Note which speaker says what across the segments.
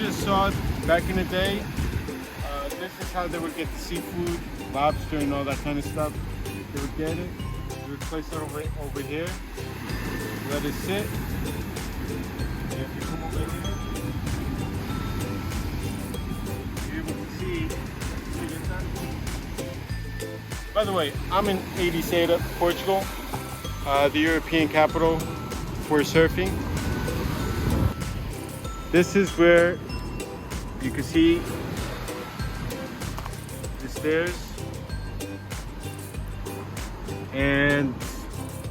Speaker 1: just saw it back in the day. This is how they would get the seafood, lobster and all that kind of stuff. They would get it, they would place it over here, let it sit. And if you come over here, you're able to see inside. By the way, I'm in Ericeira, Portugal, the European capital for surfing. This is where you can see the stairs, and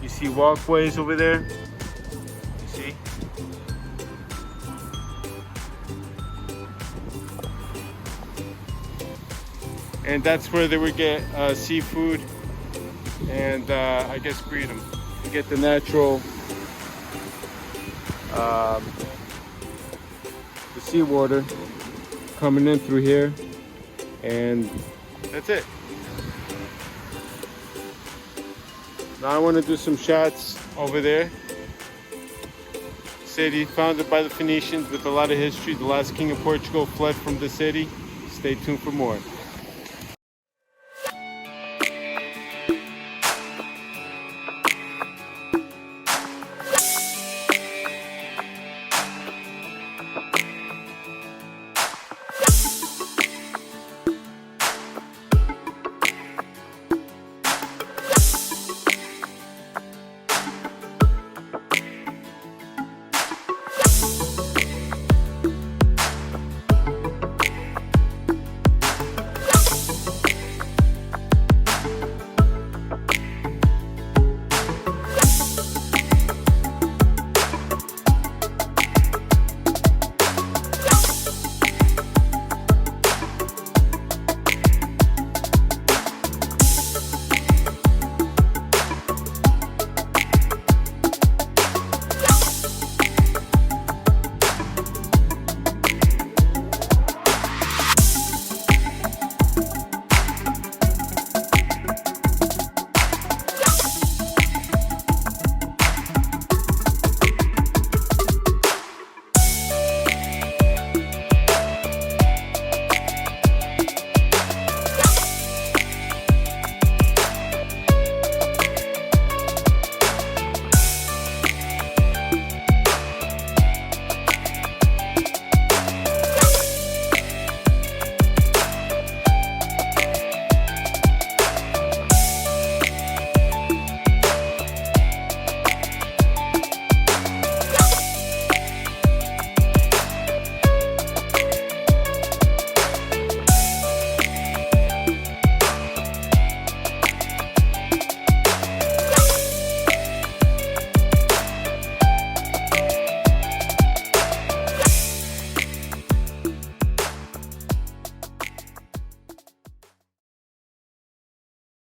Speaker 1: you see walkways over there. You see? And that's where they would get seafood and I guess breed them. You get the natural the seawater coming in through here, and that's it. Now I want to do some shots over there. City founded by the Phoenicians with a lot of history. The last king of Portugal fled from the city. Stay tuned for more.